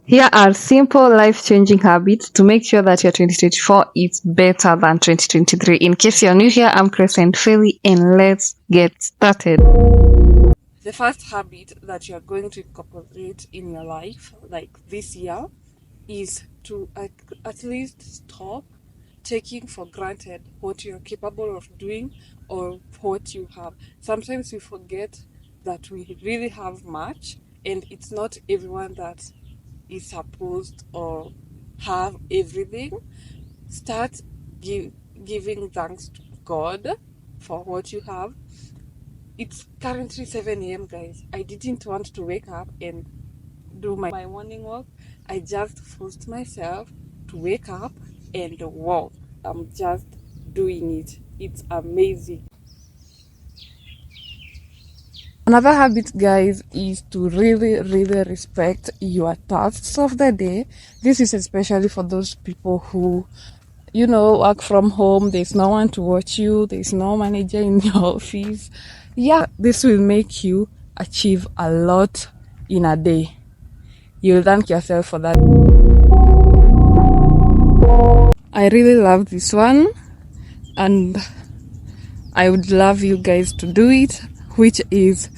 Here are simple life-changing habits to make sure that your 2024 is better than 2023. In case you're new here, I'm Crescent Philly, and let's get started. The first habit that you're going to incorporate in your life, like this year, is to at least stop taking for granted what you're capable of doing or what you have. Sometimes we forget that we really have much, and it's not everyone that is supposed or have everything. Start giving thanks to God for what you have. It's currently 7 a.m., guys. I didn't want to wake up and do my morning walk. I just forced myself to wake up and walk. I'm just doing it. It's amazing. Another habit, guys, is to really respect your tasks of the day. This is especially for those people who, work from home. There's no one to watch you, there's no manager in your office. Yeah, this will make you achieve a lot in a day. You'll thank yourself for that. I really love this one, and I would love you guys to do it, which is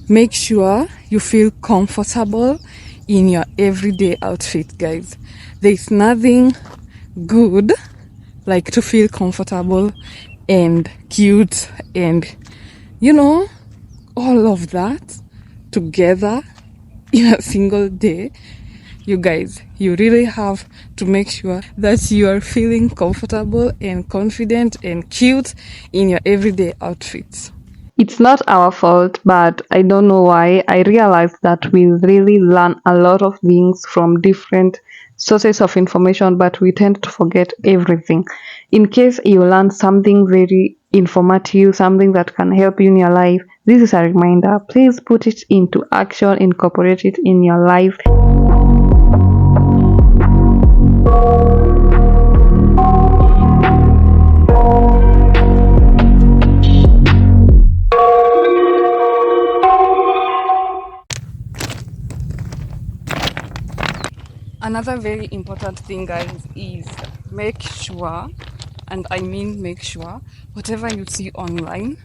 make sure you feel comfortable in your everyday outfit, guys. There's nothing good like to feel comfortable and cute and all of that together in a single day. You guys, you really have to make sure that you are feeling comfortable and confident and cute in your everyday outfits. It's not our fault, but I don't know why. I realized that we really learn a lot of things from different sources of information, but we tend to forget everything. In case you learn something very informative, something that can help you in your life, this is a reminder. Please put it into action, incorporate it in your life. Another very important thing, guys, is make sure, and I mean make sure, whatever you see online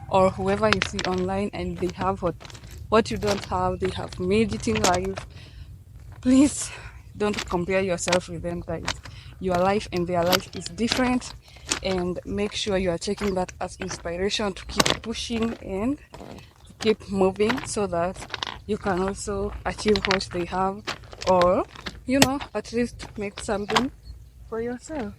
or whoever you see online and they have what you don't have, they have made it in life. Please don't compare yourself with them, guys. Your life and their life is different, and make sure you are taking that as inspiration to keep pushing and to keep moving so that you can also achieve what they have, or at least make something for yourself.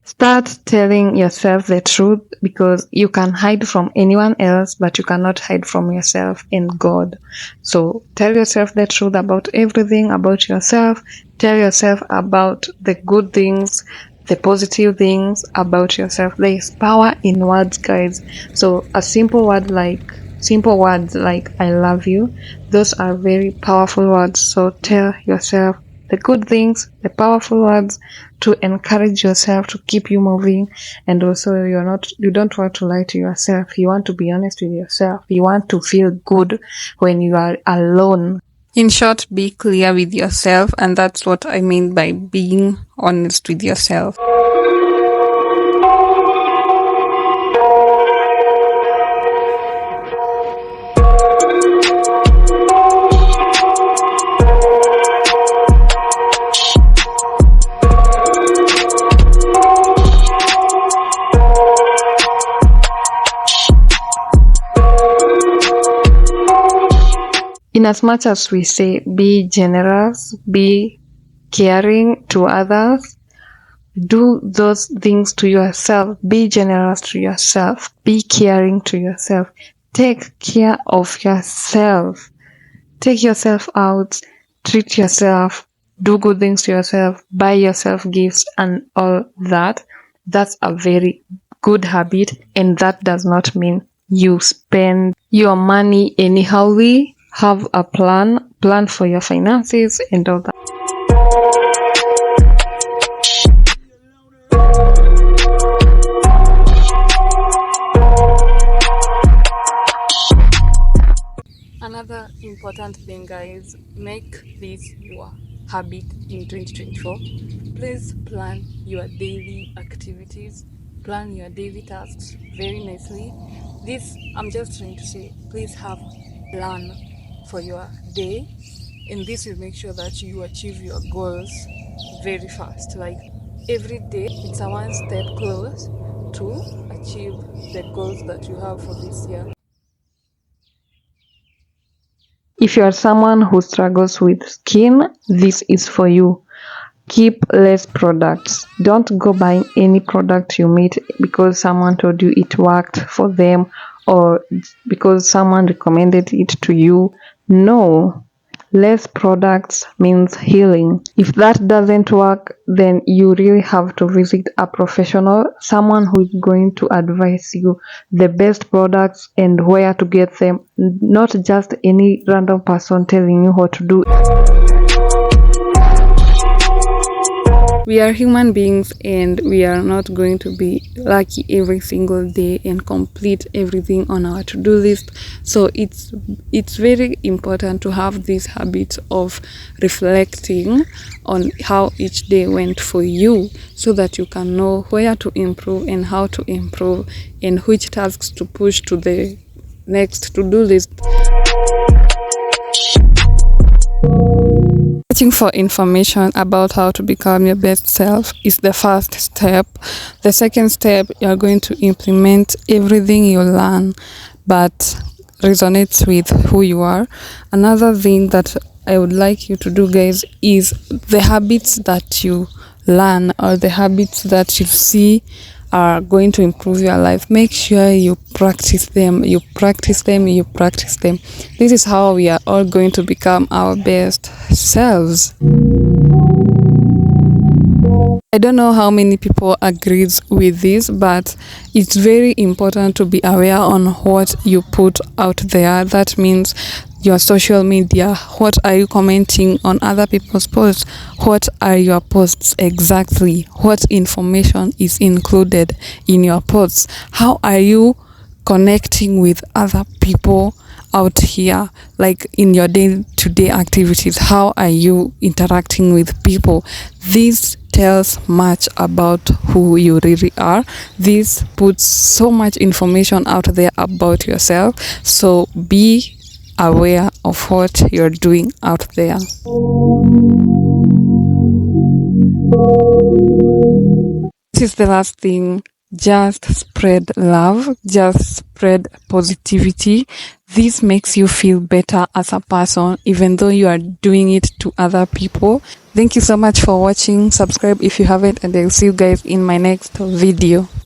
Start telling yourself the truth, because you can hide from anyone else, but you cannot hide from yourself and God. So tell yourself the truth about everything about yourself. Tell yourself about the good things, the positive things about yourself. There is power in words, guys. So a simple words like I love you, those are very powerful words. So tell yourself the good things, the powerful words, to encourage yourself, to keep you moving. And also you don't want to lie to yourself. You want to be honest with yourself. You want to feel good when you are alone. In short, be clear with yourself, and that's what I mean by being honest with yourself. In as much as we say be generous, be caring to others, do those things to yourself. Be generous to yourself. Be caring to yourself. Take care of yourself. Take yourself out. Treat yourself. Do good things to yourself. Buy yourself gifts and all that. That's a very good habit, and that does not mean you spend your money anyhowly. Have a plan for your finances and all that. Another Another important thing, guys, make this your habit in 2024. Please plan your daily activities, plan your daily tasks very nicely. This, I'm just trying to say, please have a plan for your day, and this will make sure that you achieve your goals very fast. Like every day, it's a one step close to achieve the goals that you have for this year. If you are someone who struggles with skin, this is for you. Keep less products. Don't go buying any product you meet because someone told you it worked for them or because someone recommended it to you. No. Less products means healing. If that doesn't work, then you really have to visit a professional, someone who is going to advise you the best products and where to get them, not just any random person telling you what to do. We are human beings and we are not going to be lucky every single day and complete everything on our to-do list. So it's very important to have this habit of reflecting on how each day went for you so that you can know where to improve and how to improve and which tasks to push to the next to-do list. Searching for information about how to become your best self is the first step. The second step, you're going to implement everything you learn but resonates with who you are. Another thing that I would like you to do, guys, is the habits that you learn or the habits that you see are going to improve your life. Make sure you practice them, you practice them, you practice them. This is how we are all going to become our best selves. I don't know how many people agrees with this, but it's very important to be aware on what you put out there. That means your social media. What are you commenting on other people's posts? What are your posts exactly? What information is included in your posts? How are you connecting with other people out here, like in your day-to-day activities? How are you interacting with people? This tells much about who you really are. This puts so much information out there about yourself. So be aware of what you're doing out there. This is the last thing. Just spread love, just spread positivity. This makes you feel better as a person, even though you are doing it to other people. Thank you so much for watching. Subscribe if you haven't, and I'll see you guys in my next video.